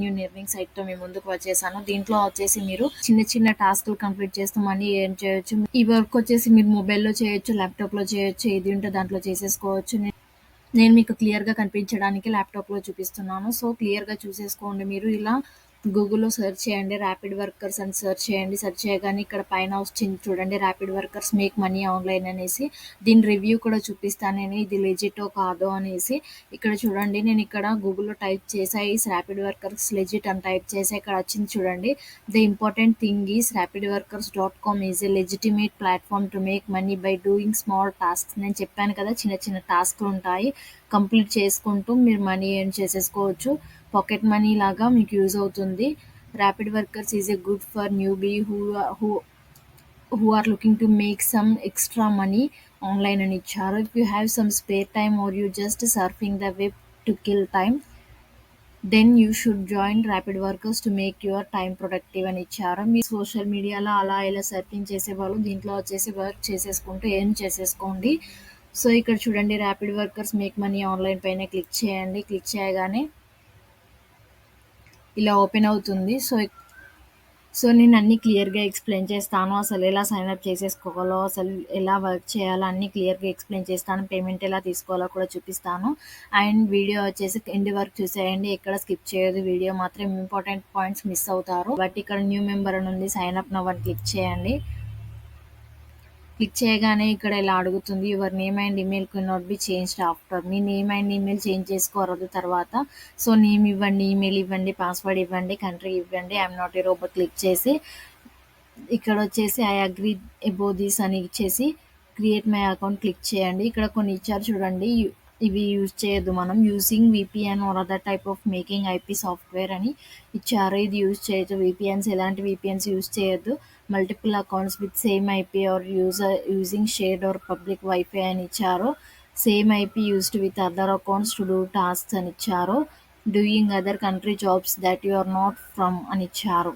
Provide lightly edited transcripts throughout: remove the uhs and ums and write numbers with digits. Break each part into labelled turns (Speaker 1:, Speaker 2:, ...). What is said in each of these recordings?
Speaker 1: New earning సైట్‌తో మీ ముందుకు వచ్చేసాను. దీంట్లో వచ్చేసి మీరు చిన్న చిన్న టాస్క్‌లు కంప్లీట్ చేస్తూ మనీ ఎర్న్ చేయొచ్చు. ఈ వర్క్ వచ్చేసి మీరు మొబైల్‌లో చేయొచ్చు, ల్యాప్‌టాప్‌లో చేయొచ్చు. ఏది ఉంటే దాంట్లో చేసేసుకోవచ్చు. నేను మీకు క్లియర్‌గా కనిపించడానికి ల్యాప్‌టాప్‌లో చూపిస్తున్నాను. సో, క్లియర్‌గా చూసేసుకోండి మీరు. ఇలా గూగుల్‌లో సెర్చ్ చేయండి. ర్యాపిడ్ వర్కర్స్ అని సెర్చ్ చేయండి. సెర్చ్ చేయగానే ఇక్కడ పైన వచ్చింది చూడండి, rapid workers make money online అనేసి. దీని రివ్యూ కూడా చూపిస్తాను నేను, ఇది లెజిటో కాదో అనేసి. ఇక్కడ చూడండి, నేను ఇక్కడ గూగుల్‌లో టైప్ చేసా, ఈస్ ర్యాపిడ్ వర్కర్స్ లెజిట్ అని టైప్ చేసా. ఇక్కడ వచ్చింది చూడండి. The important thing is rapidworkers.com is a legitimate platform to make money by doing small tasks. నేను చెప్పాను కదా, చిన్న చిన్న టాస్క్‌లు ఉంటాయి. కంప్లీట్ చేసుకుంటూ మీరు మనీ ఎర్న్ చేసేసుకోవచ్చు. పాకెట్ మనీ లాగా మీకు యూజ్ అవుతుంది. Rapid Workers is a good for newbie who are looking to make some extra money online అని ఇచ్చారు. If you have some spare time or you just surfing the web to kill time, then you should join Rapid Workers to make your time productive అని ఇచ్చారు. మీరు social మీడియాలో అలా ఇలా surfing చేసేవాళ్ళు దీంట్లో వచ్చేసి వర్క్ చేసేసుకుంటూ ఎర్న్ చేసేసుకోండి. సో, ఇక్కడ చూడండి, rapid workers make money online పైన క్లిక్ చేయండి. క్లిక్ చేయగానే ఇలా ఓపెన్ అవుతుంది. సో నేను అన్నీ క్లియర్‌గా ఎక్స్‌ప్లెయిన్ చేస్తాను. అసలు ఎలా సైన్ అప్ చేసేసుకోవాలో, అసలు ఎలా వర్క్ చేయాలో అన్నీ క్లియర్‌గా ఎక్స్‌ప్లెయిన్ చేస్తాను. పేమెంట్ ఎలా తీసుకోవాలో కూడా చూపిస్తాను. అండ్ వీడియో వచ్చేసి ఎండ్ వరకు చూసేయండి. ఎక్కడ స్కిప్ చేయొద్దు. వీడియో మాత్రం ఇంపార్టెంట్ పాయింట్స్ మిస్ అవుతారు. బట్ ఇక్కడ న్యూ మెంబర్ అని ఉంది, సైన్ అప్ నౌ అని క్లిక్ చేయండి. క్లిక్ చేయగానే ఇక్కడ ఇలా అడుగుతుంది, your name and email can not be changed after. Me name and email change చేసుకోవద్దు తర్వాత. సో, నేమ్ ఇవ్వండి, ఈమెయిల్ ఇవ్వండి, పాస్వర్డ్ ఇవ్వండి, కంట్రీ ఇవ్వండి. I'm not a robot click చేసి ఇక్కడ వచ్చేసి ఐ అగ్రీ అబౌట్ దిస్ అని ఇచ్చేసి క్రియేట్ మై అకౌంట్ క్లిక్ చేయండి. ఇక్కడ కొన్ని ఇచ్చారు చూడండి, ఇవి యూజ్ చేయొద్దు మనం. Using VPN or other type of making IP software అని ఇచ్చారు. ఇది యూజ్ చేయొద్దు. విపిఎన్స్ ఎలాంటి విపిఎన్స్ యూజ్ చేయొద్దు. Multiple accounts with same IP or using shared or public wifi అని ఇచ్చారు. Same IP used with other accounts to do tasks అని ఇచ్చారు. Doing other country jobs that you are not from అని ఇచ్చారు.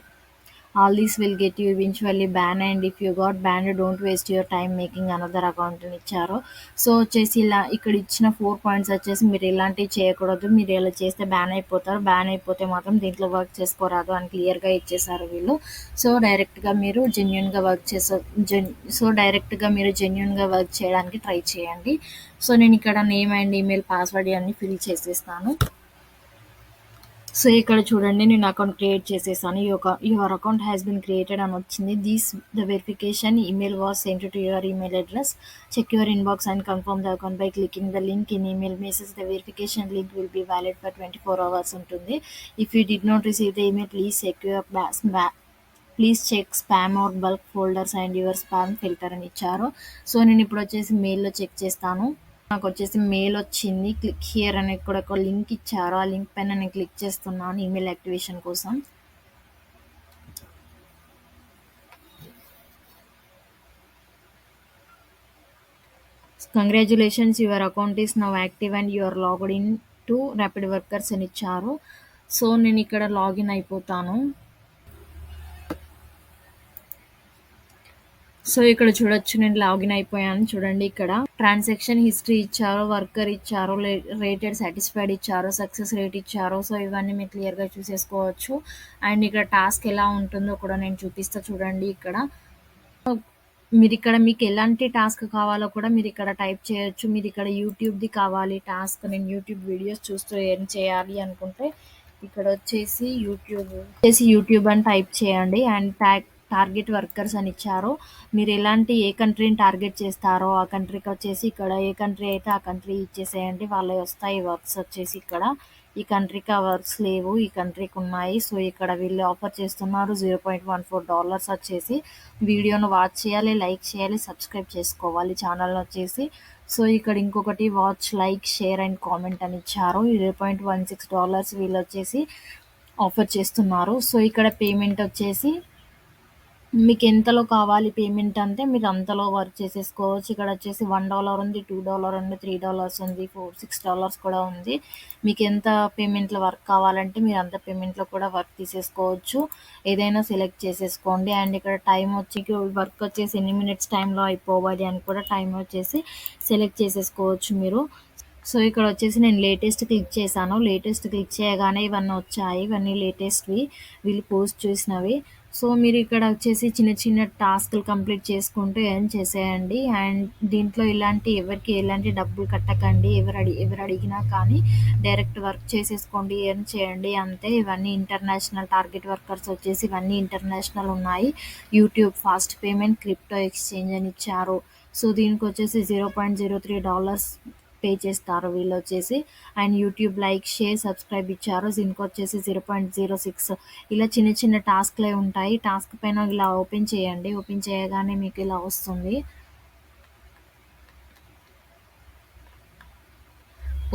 Speaker 1: All these will get you eventually ban, and if you got banned don't waste your time making another account అని ఇచ్చారు. So, వచ్చేసి ఇలా ఇక్కడ ఇచ్చిన 4 పాయింట్స్ వచ్చేసి మీరు ఇలాంటివి చేయకూడదు. మీరు ఇలా చేస్తే బ్యాన్ అయిపోతారు. బ్యాన్ అయిపోతే మాత్రం దీంట్లో వర్క్ చేసుకోరాదు అని క్లియర్‌గా ఇచ్చేసారు వీళ్ళు. సో, డైరెక్ట్‌గా మీరు జెన్యూన్‌గా వర్క్ చేయడానికి ట్రై చేయండి. సో, నేను ఇక్కడ నేమ్ అండ్ ఈమెయిల్, పాస్వర్డ్ ఇవన్నీ ఫిల్ చేసేస్తాను. సో, ఇక్కడ చూడండి, నేను అకౌంట్ క్రియేట్ చేసేసాను. Your account has been created అని వచ్చింది. The verification email was sent to your email address. Check your inbox and confirm the account by clicking the link in email message. The verification link will be valid for 24 hours ఉంటుంది. If you did not receive the email please check spam or bulk folders and your spam filter అని ఇచ్చారు. So, నేను ఇప్పుడు వచ్చేసి మెయిల్‌లో check చేస్తాను. నాకు వచ్చేసి మెయిల్ వచ్చింది. క్లిక్ హియర్ అని ఇక్కడ ఒక లింక్ ఇచ్చారు. ఆ లింక్ పైన నేను క్లిక్ చేస్తున్నాను ఈమెయిల్ యాక్టివేషన్ కోసం. Congratulations, your account is now active and you are logged in to Rapid Workers అని ఇచ్చారు. సో, నేను ఇక్కడ లాగిన్ అయిపోతాను. సో, ఇక్కడ చూడొచ్చు, నేను లాగిన్ అయిపోయాను. చూడండి, ఇక్కడ ట్రాన్సాక్షన్ హిస్టరీ ఇచ్చారు, వర్కర్ ఇచ్చారు, రేటెడ్ సాటిస్ఫైడ్ ఇచ్చారు, సక్సెస్ రేట్ ఇచ్చారు. సో, ఇవన్నీ మీరు క్లియర్‌గా చూసేసుకోవచ్చు. అండ్ ఇక్కడ టాస్క్ ఎలా ఉంటుందో కూడా నేను చూపిస్తా చూడండి. ఇక్కడ మీకు ఎలాంటి టాస్క్ కావాలో కూడా మీరు ఇక్కడ టైప్ చేయొచ్చు. మీరు ఇక్కడ యూట్యూబ్‌ది కావాలి టాస్క్, నేను యూట్యూబ్ వీడియోస్ చూస్తూ ఏం చేయాలి అనుకుంటే ఇక్కడ వచ్చేసి యూట్యూబ్ అని టైప్ చేయండి. అండ్ టార్గెట్ వర్కర్స్ అని ఇచ్చారు. మీరు ఏ కంట్రీని టార్గెట్ చేస్తారో ఆ కంట్రీకి వచ్చేసి ఇక్కడ ఏ కంట్రీ అయితే ఆ కంట్రీ ఇచ్చేసేయండి. వాళ్ళవి వస్తాయి వర్క్స్ వచ్చేసి ఇక్కడ. ఈ కంట్రీకి ఆ వర్క్స్ లేవు, ఈ కంట్రీకి ఉన్నాయి. సో, ఇక్కడ వీళ్ళు ఆఫర్ చేస్తున్నారు $0.14 వచ్చేసి. వీడియోను వాచ్ చేయాలి, లైక్ చేయాలి, సబ్స్క్రైబ్ చేసుకోవాలి ఛానల్ వచ్చేసి. సో, ఇక్కడ ఇంకొకటి watch, like, share and comment అని ఇచ్చారు. $0.16 వీళ్ళు వచ్చేసి ఆఫర్ చేస్తున్నారు. సో, ఇక్కడ పేమెంట్ వచ్చేసి మీకు ఎంతలో కావాలి పేమెంట్ అంటే మీరు అంతలో వర్క్ చేసేసుకోవచ్చు. ఇక్కడ వచ్చేసి $1 ఉంది, $2 ఉంది, $3 ఉంది, $6 కూడా ఉంది. మీకు ఎంత పేమెంట్‌లో వర్క్ కావాలంటే మీరు అంత పేమెంట్‌లో కూడా వర్క్ తీసేసుకోవచ్చు. ఏదైనా సెలెక్ట్ చేసేసుకోండి. అండ్ ఇక్కడ వర్క్ వచ్చేసి ఎన్ని మినిట్స్ టైంలో అయిపోవాలి అని కూడా టైం వచ్చేసి సెలెక్ట్ చేసేసుకోవచ్చు మీరు. సో ఇక్కడ వచ్చేసి నేను లేటెస్ట్ క్లిక్ చేశాను. లేటెస్ట్ క్లిక్ చేయగానే ఇవన్నీ వచ్చాయి. ఇవన్నీ లేటెస్ట్‌వి వీళ్ళు పోస్ట్ చేసినవి. సో మీరు ఇక్కడ వచ్చేసి చిన్న చిన్న టాస్క్‌లు కంప్లీట్ చేసుకుంటూ ఎర్న్ చేసేయండి. అండ్ దీంట్లో ఎవరికీ ఎలాంటి డబ్బులు కట్టకండి. ఎవరు అడిగినా కానీ డైరెక్ట్ వర్క్ చేసేసుకోండి, ఎర్న్ చేయండి అంతే. ఇవన్నీ ఇంటర్నేషనల్ టార్గెట్ వర్కర్స్ వచ్చేసి ఇవన్నీ ఇంటర్నేషనల్ ఉన్నాయి. YouTube fast payment, crypto exchange అని ఇచ్చారు. సో దీనికొచ్చేసి $0.03 పే చేస్తారు వీళ్ళొచ్చేసి. And YouTube like, share, subscribe ఇచ్చారు. దీనికొచ్చేసి 0.06. ఇలా చిన్న చిన్న టాస్క్‌లే ఉంటాయి. టాస్క్ పైన ఇలా ఓపెన్ చేయండి. ఓపెన్ చేయగానే మీకు ఇలా వస్తుంది.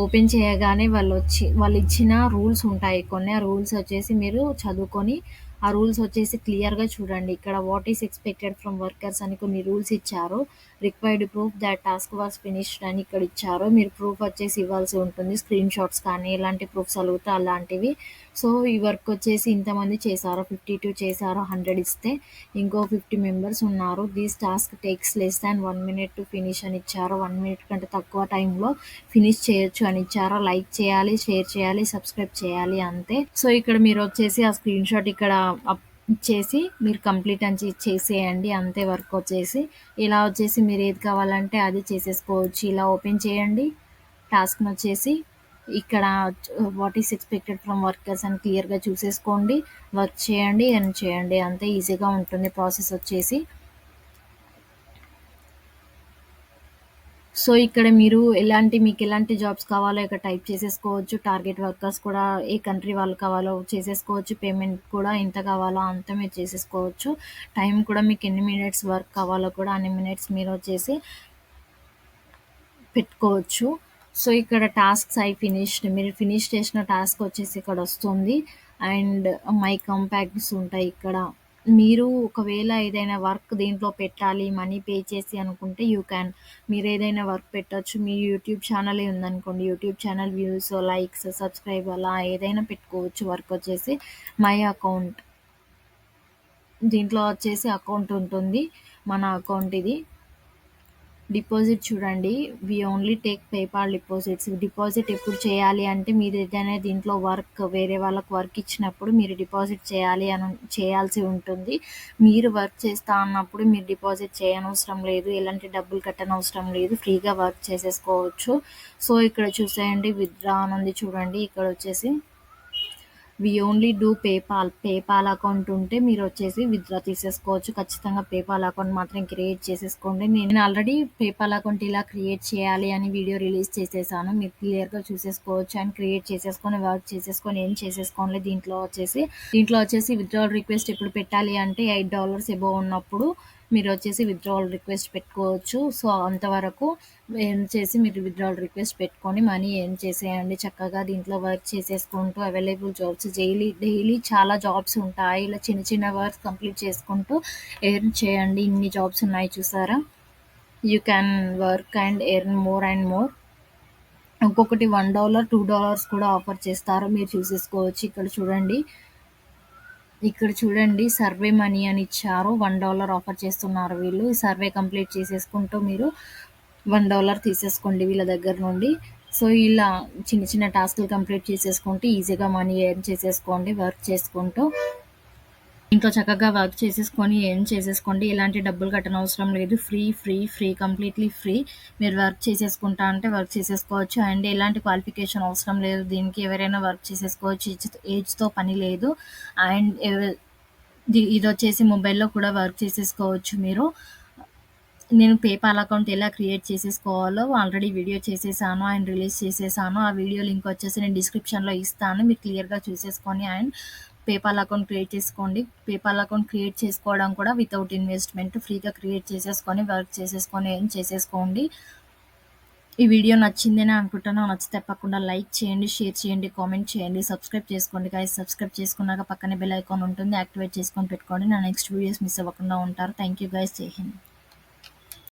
Speaker 1: ఓపెన్ చేయగానే వాళ్ళిచ్చిన రూల్స్ ఉంటాయి కొన్ని. ఆ రూల్స్ వచ్చేసి మీరు చదువుకొని, ఆ రూల్స్ వచ్చేసి క్లియర్‌గా చూడండి. ఇక్కడ what is expected from workers అని కొన్ని రూల్స్ ఇచ్చారు. Required proof that task was finished అని ఇక్కడ ఇచ్చారు. మీరు ప్రూఫ్ వచ్చేసి ఇవ్వాల్సి ఉంటుంది. స్క్రీన్ షాట్స్ కానీ ఎలాంటి ప్రూఫ్స్ అడుగుతే అలాంటివి. సో ఈ వర్క్ వచ్చేసి ఇంతమంది చేశారు. 52 చేశారు. 100 ఇస్తే ఇంకో 50 మెంబర్స్ ఉన్నారు. This task takes less than 1 minute to finish అని ఇచ్చారు. 1 మినిట్ కంటే తక్కువ టైంలో ఫినిష్ చేయొచ్చు అని ఇచ్చారు. లైక్ చేయాలి, షేర్ చేయాలి, సబ్స్క్రైబ్ చేయాలి అంతే. సో ఇక్కడ మీరు వచ్చేసి ఆ స్క్రీన్ షాట్ ఇక్కడ ఇచ్చేసి మీరు కంప్లీట్ అని చేసేయండి అంతే. వర్క్ వచ్చేసి ఇలా వచ్చేసి మీరు ఏది కావాలంటే అది చేసేసుకోవచ్చు. ఇలా ఓపెన్ చేయండి. టాస్క్‌ని వచ్చేసి ఇక్కడ what is expected from workers అని క్లియర్‌గా చూసేసుకోండి. వర్క్ చేయండి, ఎర్న్ చేయండి అంతే. ఈజీగా ఉంటుంది ప్రాసెస్ వచ్చేసి. సో ఇక్కడ మీరు మీకెలాంటి జాబ్స్ కావాలో ఇక్కడ టైప్ చేసేసుకోవచ్చు. టార్గెట్ వర్కర్స్ కూడా ఏ కంట్రీ వాళ్ళు కావాలో చేసేసుకోవచ్చు. పేమెంట్ కూడా ఎంత కావాలో అంత మీరు చేసేసుకోవచ్చు. టైం కూడా మీకు ఎన్ని మినిట్స్ వర్క్ కావాలో కూడా అన్ని మినిట్స్ మీరు వచ్చేసి పెట్టుకోవచ్చు. సో ఇక్కడ టాస్క్స్ ఫినిష్డ్. మీరు ఫినిష్ చేసిన టాస్క్ వచ్చేసి ఇక్కడ వస్తుంది. అండ్ మై కాంపాక్ట్స్ ఉంటాయి ఇక్కడ. మీరు ఒకవేళ ఏదైనా వర్క్ దీంట్లో పెట్టాలి మనీ పే చేసి అనుకుంటే మీరు ఏదైనా వర్క్ పెట్టొచ్చు. మీ యూట్యూబ్ ఛానలే ఉందనుకోండి, YouTube channel views, likes, subscribe అలా ఏదైనా పెట్టుకోవచ్చు. వర్క్ వచ్చేసి మై అకౌంట్, దీంట్లో వచ్చేసి అకౌంట్ ఉంటుంది. మన అకౌంట్ ఇది. డిపాజిట్ చూడండి. We only take PayPal deposits. Deposit ఎప్పుడు చేయాలి అంటే మీరు ఏదైనా దీంట్లో వేరే వాళ్ళకి వర్క్ ఇచ్చినప్పుడు మీరు డిపాజిట్ చేయాల్సి ఉంటుంది. మీరు వర్క్ చేస్తా అన్నప్పుడు మీరు డిపాజిట్ చేయనవసరం లేదు. ఎలాంటి డబ్బులు కట్టనవసరం లేదు. ఫ్రీగా వర్క్ చేసేసుకోవచ్చు. సో ఇక్కడ చూసేయండి, విత్డ్రా అని ఉంది చూడండి. ఇక్కడ వచ్చేసి we only do PayPal account ఉంటే మీరు వచ్చేసి విత్డ్రా తీసేసుకోవచ్చు. ఖచ్చితంగా పేపాల్ అకౌంట్ మాత్రం క్రియేట్ చేసేసుకోండి. నేను ఆల్రెడీ పేపాల్ అకౌంట్ ఇలా క్రియేట్ చేయాలి అని వీడియో రిలీజ్ చేసేసాను. మీరు క్లియర్‌గా చూసేసుకోవచ్చు. అండ్ క్రియేట్ చేసేసుకొని వర్క్ చేసేసుకొని ఏం చేసేసుకోండి. దీంట్లో వచ్చేసి విత్డ్రావల్ రిక్వెస్ట్ ఎప్పుడు పెట్టాలి అంటే $8 ఎబోవ్ ఉన్నప్పుడు మీరు వచ్చేసి విత్డ్రావల్ రిక్వెస్ట్ పెట్టుకోవచ్చు. సో అంతవరకు మీరు విత్డ్రావల్ రిక్వెస్ట్ పెట్టుకొని మనీ ఎర్న్ చేసేయండి చక్కగా. దీంట్లో వర్క్ చేసేసుకుంటూ అవైలబుల్ జాబ్స్ డైలీ చాలా జాబ్స్ ఉంటాయి. ఇలా చిన్న చిన్న వర్క్స్ కంప్లీట్ చేసుకుంటూ ఎర్న్ చేయండి. ఇన్ని జాబ్స్ ఉన్నాయి చూసారా. You can work and earn more and more. ఇంకొకటి $1, $2 కూడా ఆఫర్ చేస్తారు. మీరు చూసేసుకోవచ్చు. ఇక్కడ చూడండి, సర్వే మనీ అని ఇచ్చారు. $1 ఆఫర్ చేస్తున్నారు వీళ్ళు. ఈ సర్వే కంప్లీట్ చేసేసుకుంటూ మీరు $1 తీసేసుకోండి వీళ్ళ దగ్గర నుండి. సో ఇలా చిన్న చిన్న టాస్క్‌లు కంప్లీట్ చేసేసుకుంటూ ఈజీగా మనీ ఎర్న్ చేసేసుకోండి వర్క్ చేసుకుంటూ. ఇంట్లో చక్కగా వర్క్ చేసేసుకొని ఎర్న్ చేసేసుకోండి. ఎలాంటి డబ్బులు కట్టనవసరం లేదు. Free completely free. మీరు వర్క్ చేసేసుకుంటా అంటే వర్క్ చేసేసుకోవచ్చు. అండ్ ఎలాంటి క్వాలిఫికేషన్ అవసరం లేదు దీనికి. ఎవరైనా వర్క్ చేసేసుకోవచ్చు. ఏజ్‌తో పని లేదు. అండ్ ఇదొచ్చేసి మొబైల్‌లో కూడా వర్క్ చేసేసుకోవచ్చు మీరు. నేను పేపాల్ అకౌంట్ ఎలా క్రియేట్ చేసేసుకోవాలో ఆల్రెడీ వీడియో చేసేసాను అండ్ రిలీజ్ చేసేసాను. ఆ వీడియో లింక్ వచ్చేసి నేను డిస్క్రిప్షన్‌లో ఇస్తాను. మీరు క్లియర్‌గా చూసేసుకొని అండ్ పేపాల్ అకౌంట్ క్రియేట్ చేసుకోండి. పేపాల్ అకౌంట్ క్రియేట్ చేసుకోవడం కూడా వితౌట్ ఇన్వెస్ట్‌మెంట్ ఫ్రీగా క్రియేట్ చేసేసుకొని వర్క్ చేసేసుకొని ఎర్న్ చేసేసుకోండి. ఈ వీడియో నచ్చిందని అనుకుంటున్నాను. నచ్చితే తప్పకుండా లైక్ చేయండి, షేర్ చేయండి, కామెంట్ చేయండి, సబ్స్క్రైబ్ చేసుకోండి గైస్. సబ్స్క్రైబ్ చేసుకున్నాక పక్కనే బెల్ ఐకాన్ ఉంటుంది. యాక్టివేట్ చేసుకొని పెట్టుకోండి. నా నెక్స్ట్ వీడియోస్ మిస్ అవ్వకుండా ఉంటారు. Thank you guys. జై హింద్.